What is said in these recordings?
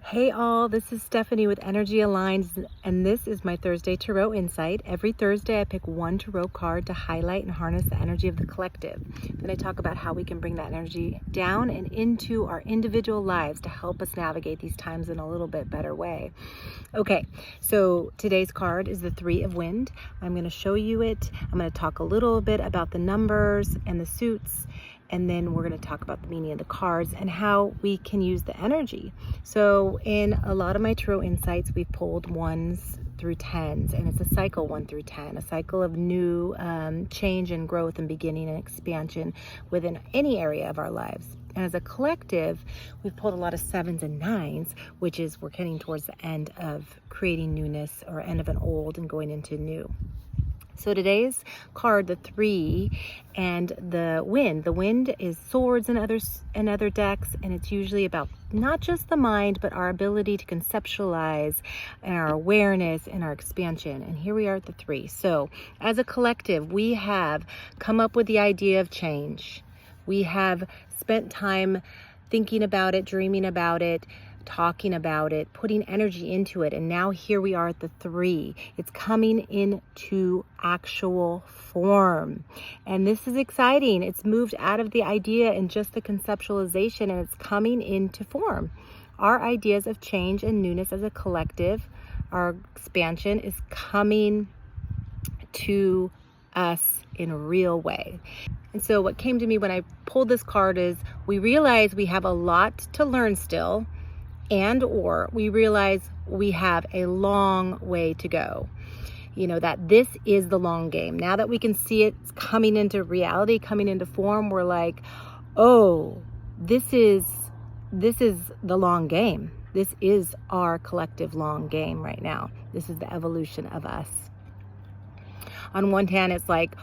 Hey all, this is Stephanie with Energy Aligns, and this is my Thursday Tarot Insight. Every Thursday I pick one Tarot card to highlight and harness the energy of the collective. Then I talk about how we can bring that energy down and into our individual lives to help us navigate these times in a little bit better way. Okay, so today's card is the Three of Wind. I'm going to show you it. I'm going to talk a little bit about the numbers and the suits, and then we're going to talk about the meaning of the cards and how we can use the energy. So in a lot of my tarot insights, we've pulled 1s through 10s, and it's a cycle 1 through 10, a cycle of new change and growth and beginning and expansion within any area of our lives. And as a collective, we've pulled a lot of 7s and 9s, which is we're getting towards the end of creating newness or end of an old and going into new. So today's card, the 3 and the Wind. The Wind is swords and other decks, and it's usually about not just the mind, but our ability to conceptualize and our awareness and our expansion. And here we are at the 3. So as a collective, we have come up with the idea of change. We have spent time thinking about it, dreaming about it, talking about it, putting energy into it, and now here we are at the 3. It's coming into actual form, and this is exciting. It's moved out of the idea and just the conceptualization, and it's coming into form. Our ideas of change and newness as a collective, our expansion is coming to us in a real way. And so what came to me when I pulled this card is we realize we have a lot to learn still, and or we realize we have a long way to go. You know, that this is the long game. Now that we can see it coming into reality, coming into form, we're like, oh, this is the long game. This is our collective long game right now. This is the evolution of us. On one hand, it's like,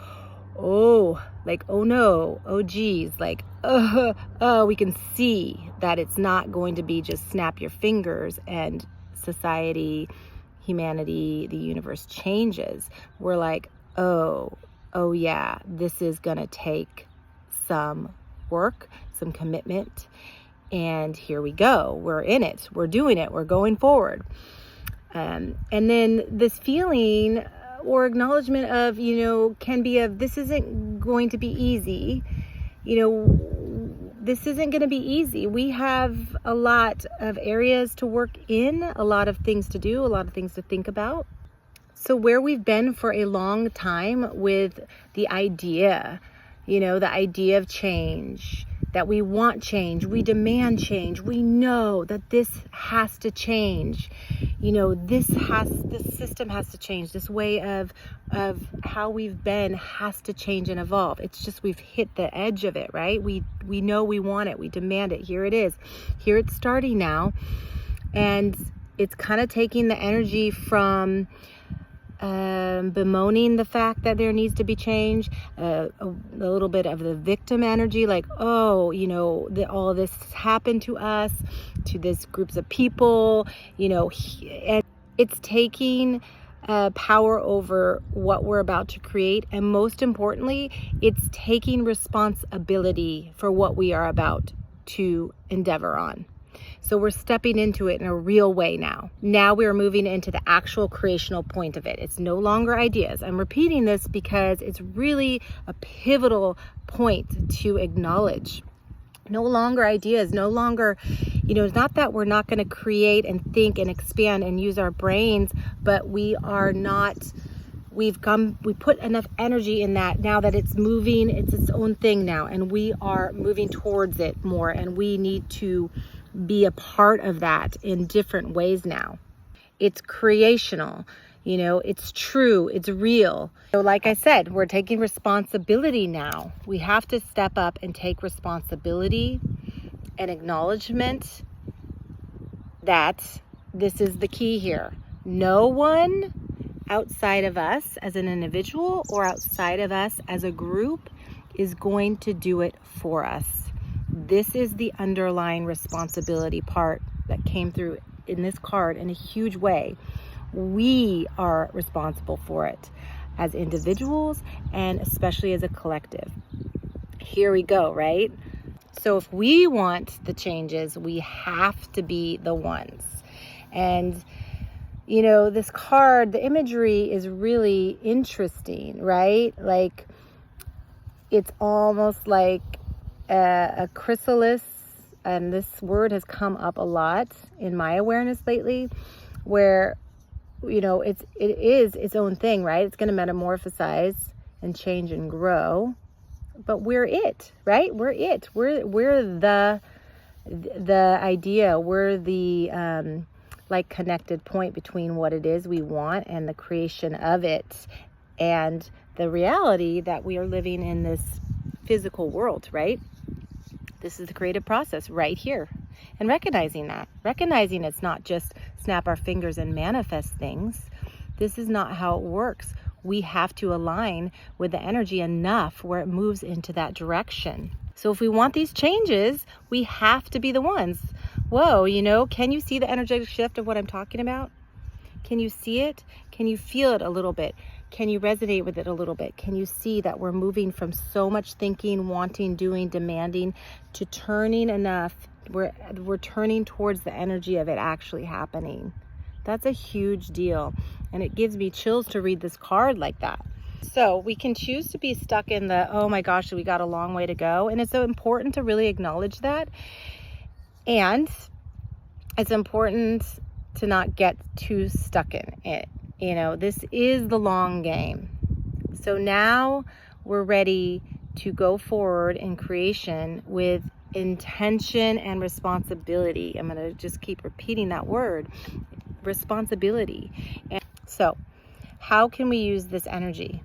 oh no, oh geez, we can see that it's not going to be just snap your fingers and society, humanity, the universe changes. We're like, oh yeah, this is gonna take some work, some commitment, and here we go. We're in it, we're doing it, we're going forward. And then this feeling or acknowledgement of, can be of, this isn't going to be easy. This isn't going to be easy. We have a lot of areas to work in, a lot of things to do, a lot of things to think about. So where we've been for a long time with the idea, the idea of change, that we want change, we demand change, we know that this has to change. This system has to change. This way of how we've been has to change and evolve. It's just we've hit the edge of it, right? We know we want it. We demand it. Here it is. Here it's starting now. And it's kind of taking the energy from bemoaning the fact that there needs to be change, a little bit of the victim energy, like, oh, all of this happened to us, to this groups of people, and it's taking power over what we're about to create, and most importantly, it's taking responsibility for what we are about to endeavor on. So we're stepping into it in a real way now. Now we are moving into the actual creational point of it. It's no longer ideas. I'm repeating this because it's really a pivotal point to acknowledge. No longer ideas, no longer, it's not that we're not going to create and think and expand and use our brains, but we put enough energy in that now that it's moving, it's its own thing now, and we are moving towards it more, and we need to be a part of that in different ways now. It's creational, it's true, it's real. So like I said, we're taking responsibility now. We have to step up and take responsibility and acknowledgement that this is the key here. No one outside of us as an individual or outside of us as a group is going to do it for us. This is the underlying responsibility part that came through in this card in a huge way. We are responsible for it as individuals and especially as a collective. Here we go, right? So if we want the changes, we have to be the ones. And you know, this card, the imagery is really interesting, right? Like, it's almost like a chrysalis, and this word has come up a lot in my awareness lately, where, you know, it is its own thing, right? It's going to metamorphosize and change and grow, but we're it, right? We're it. We're the idea. We're the like connected point between what it is we want and the creation of it, and the reality that we are living in this physical world, right? This is the creative process right here. And recognizing it's not just snap our fingers and manifest things. This is not how it works. We have to align with the energy enough where it moves into that direction. So if we want these changes, we have to be the ones. Whoa, you know, can you see the energetic shift of what I'm talking about? Can you see it? Can you feel it a little bit? Can you resonate with it a little bit? Can you see that we're moving from so much thinking, wanting, doing, demanding, to turning enough? We're turning towards the energy of it actually happening. That's a huge deal. And it gives me chills to read this card like that. So we can choose to be stuck in the, oh my gosh, we got a long way to go. And it's so important to really acknowledge that. And it's important to not get too stuck in it. You know, this is the long game. So now we're ready to go forward in creation with intention and responsibility. I'm going to just keep repeating that word, responsibility. And so how can we use this energy?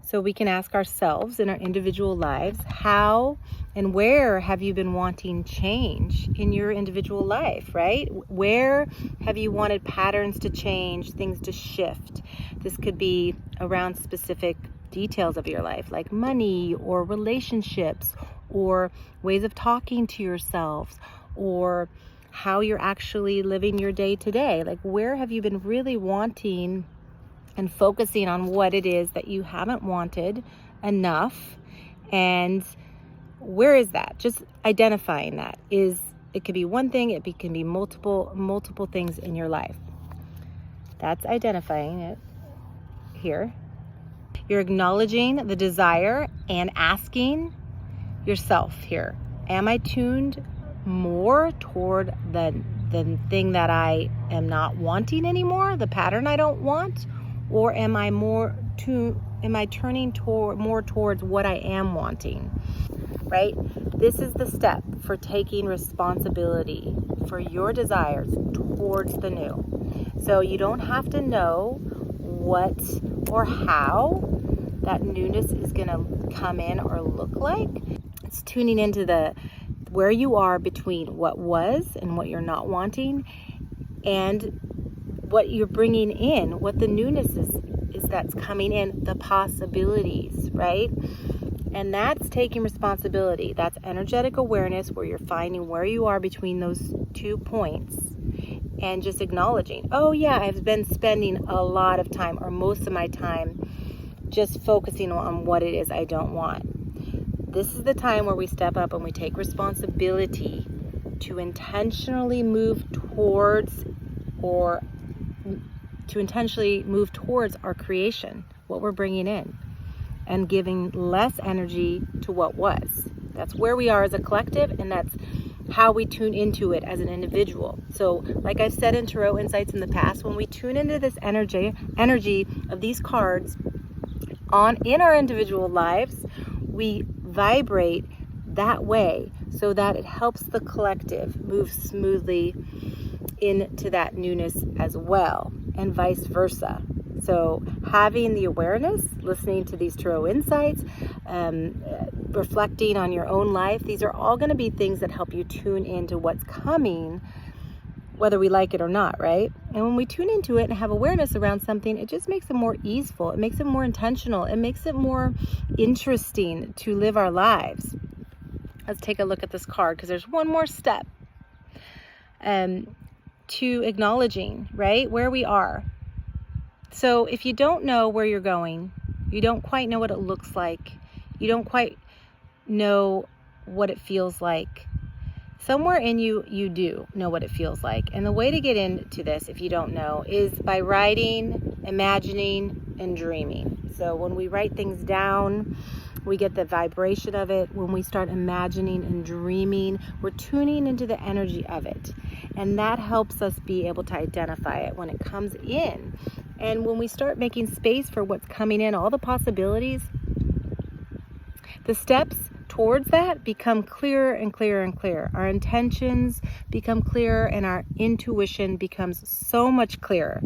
So we can ask ourselves in our individual lives, how and where have you been wanting change in your individual life, right? Where have you wanted patterns to change, things to shift? This could be around specific details of your life, like money or relationships or ways of talking to yourselves, or how you're actually living your day to day. Like, where have you been really wanting and focusing on what it is that you haven't wanted enough? And where is that? Just identifying that. It could be one thing, it can be multiple things in your life. That's identifying it here. You're acknowledging the desire and asking yourself here, am I tuned more toward the thing that I am not wanting anymore, the pattern I don't want? Or am I turning more towards what I am wanting, right? This is the step for taking responsibility for your desires towards the new. So you don't have to know what or how that newness is going to come in or look like. It's tuning into where you are between what was and what you're not wanting, and what you're bringing in, what the newness is that's coming in, the possibilities, right? And that's taking responsibility. That's energetic awareness, where you're finding where you are between those 2 points and just acknowledging, oh yeah, I've been spending a lot of time, or most of my time, just focusing on what it is I don't want. This is the time where we step up and we take responsibility to intentionally move towards our creation, what we're bringing in, and giving less energy to what was. That's where we are as a collective, and that's how we tune into it as an individual. So like I've said in Tarot Insights in the past, when we tune into this energy of these cards in our individual lives, we vibrate that way so that it helps the collective move smoothly into that newness as well, and vice versa. So having the awareness, listening to these Tarot Insights, reflecting on your own life, these are all going to be things that help you tune into what's coming, whether we like it or not, right? And when we tune into it and have awareness around something, it just makes it more easeful. It makes it more intentional. It makes it more interesting to live our lives. Let's take a look at this card, because there's one more step to acknowledging, right, where we are. So if you don't know where you're going, you don't quite know what it looks like, you don't quite know what it feels like. Somewhere in you, you do know what it feels like. And the way to get into this, if you don't know, is by writing, imagining, and dreaming. So when we write things down, we get the vibration of it. When we start imagining and dreaming, we're tuning into the energy of it. And that helps us be able to identify it when it comes in. And when we start making space for what's coming in, all the possibilities, the steps towards that become clearer and clearer and clearer. Our intentions become clearer and our intuition becomes so much clearer.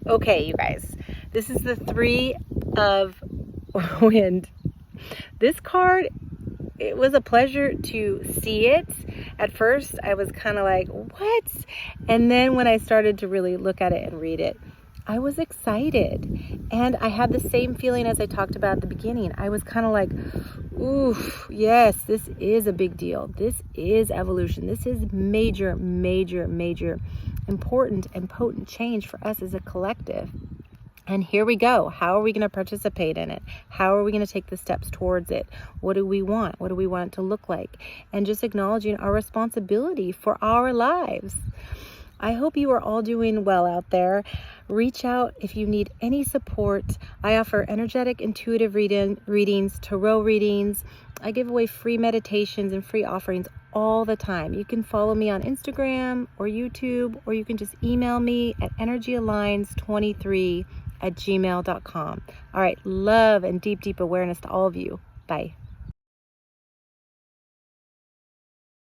Okay, you guys, this is the 3 of Wind. This card, it was a pleasure to see it. At first, I was kind of like, what? And then when I started to really look at it and read it, I was excited. And I had the same feeling as I talked about at the beginning. I was kind of like, oof, yes, this is a big deal. This is evolution. This is major, major, major important and potent change for us as a collective. And here we go. How are we going to participate in it? How are we going to take the steps towards it? What do we want? What do we want it to look like? And just acknowledging our responsibility for our lives. I hope you are all doing well out there. Reach out if you need any support. I offer energetic, intuitive readings, tarot readings. I give away free meditations and free offerings all the time. You can follow me on Instagram or YouTube, or you can just email me at energyaligns23@gmail.com. All right, love and deep, deep awareness to all of you. Bye.